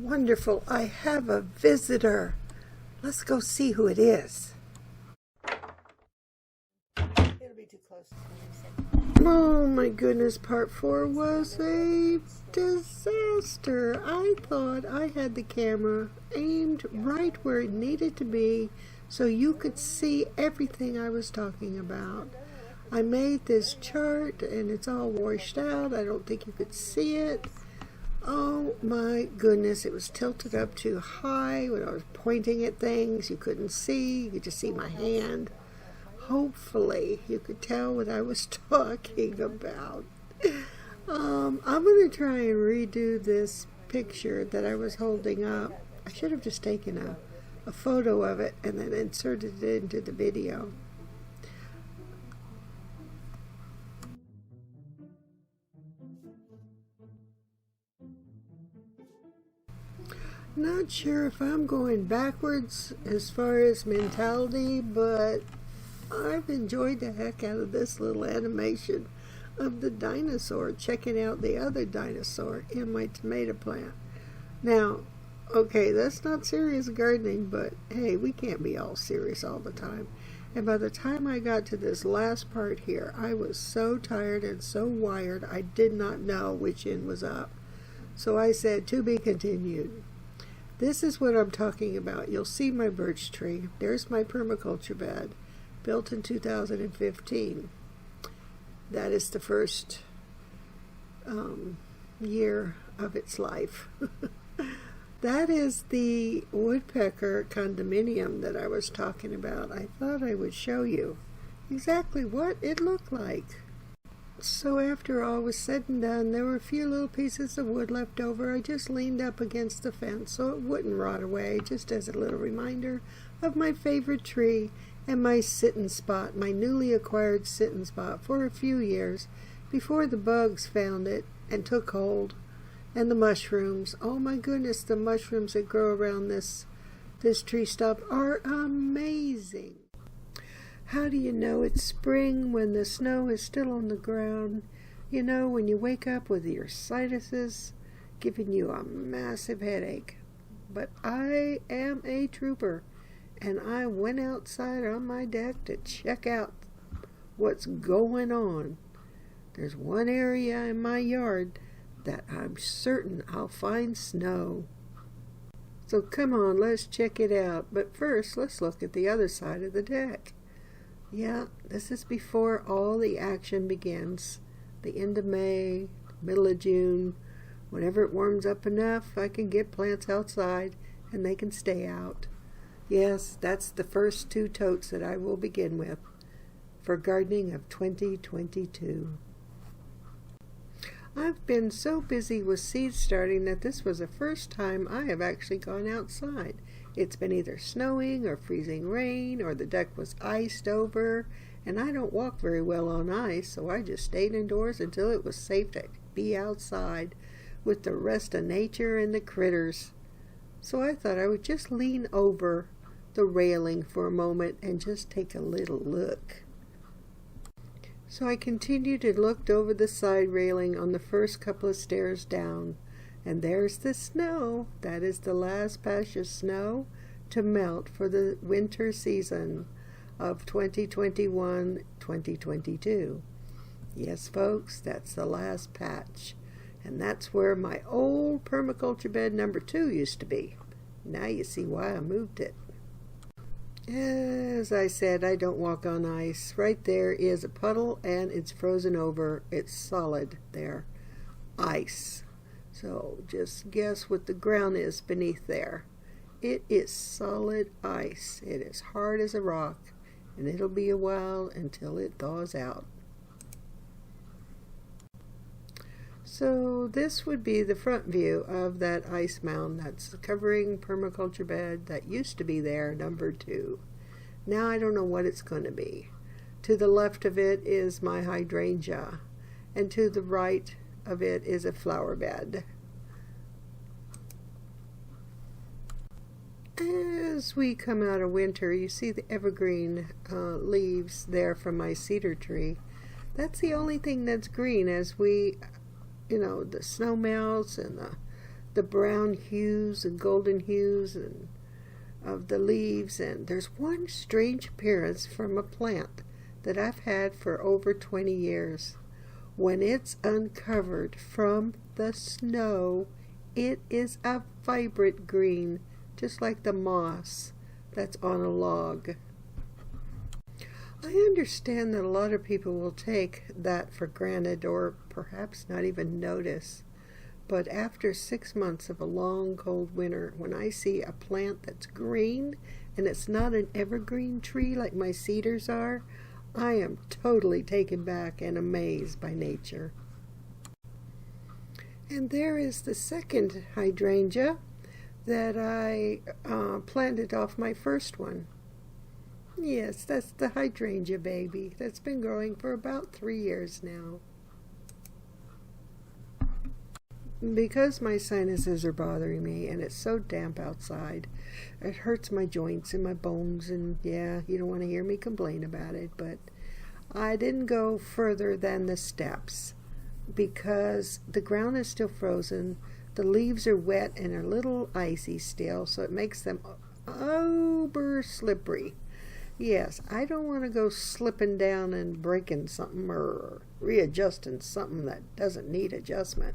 Wonderful. I have a visitor. Let's go see who it is. It'll be too close. Oh my goodness, part 4 was a disaster. I thought I had the camera aimed right where it needed to be so you could see everything I was talking about. I made this chart and it's all washed out. I don't think you could see it. Oh my goodness, it was tilted up too high. When I was pointing at things you couldn't see. You could just see my hand. Hopefully you could tell what I was talking about. I'm going to try and redo this picture that I was holding up. I should have just taken a photo of it and then inserted it into the video. Not sure if I'm going backwards as far as mentality, but I've enjoyed the heck out of this little animation of the dinosaur checking out the other dinosaur in my tomato plant. Now, okay, that's not serious gardening, but hey, we can't be all serious all the time. And by the time I got to this last part here, I was so tired and so wired, I did not know which end was up. So I said, to be continued. This is what I'm talking about. You'll see my birch tree. There's my permaculture bed, built in 2015. That is the first year of its life. That is the woodpecker condominium that I was talking about. I thought I would show you exactly what it looked like. So after all was said and done, there were a few little pieces of wood left over. I just leaned up against the fence so it wouldn't rot away, just as a little reminder of my favorite tree and my sit-in spot, my newly acquired sit-in spot for a few years before the bugs found it and took hold. And the mushrooms, oh my goodness, the mushrooms that grow around this tree stump are amazing. How do you know it's spring when the snow is still on the ground? You know, when you wake up with your sinuses giving you a massive headache. But I am a trooper, and I went outside on my deck to check out what's going on. There's one area in my yard that I'm certain I'll find snow. So come on, let's check it out. But first, let's look at the other side of the deck. Yeah, this is before all the action begins. The end of May, middle of June. Whenever it warms up enough, I can get plants outside and they can stay out. Yes, that's the first 2 totes that I will begin with for gardening of 2022. I've been so busy with seed starting that this was the first time I have actually gone outside. It's been either snowing or freezing rain, or the deck was iced over, and I don't walk very well on ice, so I just stayed indoors until it was safe to be outside with the rest of nature and the critters. So I thought I would just lean over the railing for a moment and just take a little look. So I continued and looked over the side railing on the first couple of stairs down. And there's the snow. That is the last patch of snow to melt for the winter season of 2021-2022. Yes, folks, that's the last patch. And that's where my old permaculture bed number 2 used to be. Now you see why I moved it. As I said, I don't walk on ice. Right there is a puddle and it's frozen over. It's solid there. Ice. So just guess what the ground is beneath there. It is solid ice. It is hard as a rock, and it'll be a while until it thaws out. So this would be the front view of that ice mound that's covering permaculture bed that used to be there, number 2. Now I don't know what it's going to be. To the left of it is my hydrangea, and to the right of it is a flower bed. As we come out of winter, you see the evergreen leaves there from my cedar tree. That's the only thing that's green as we, the snow melts and the brown hues and golden hues and of the leaves. And there's one strange appearance from a plant that I've had for over 20 years. When it's uncovered from the snow, it is a vibrant green, just like the moss that's on a log. I understand that a lot of people will take that for granted or perhaps not even notice. But after 6 months of a long, cold winter, when I see a plant that's green and it's not an evergreen tree like my cedars are, I am totally taken back and amazed by nature. And there is the second hydrangea that I planted off my first one. Yes, that's the hydrangea baby that's been growing for about 3 years now. Because my sinuses are bothering me and it's so damp outside, it hurts my joints and my bones, and yeah, you don't want to hear me complain about it, but I didn't go further than the steps because the ground is still frozen, the leaves are wet and a little icy still, so it makes them uber slippery. Yes, I don't want to go slipping down and breaking something or readjusting something that doesn't need adjustment.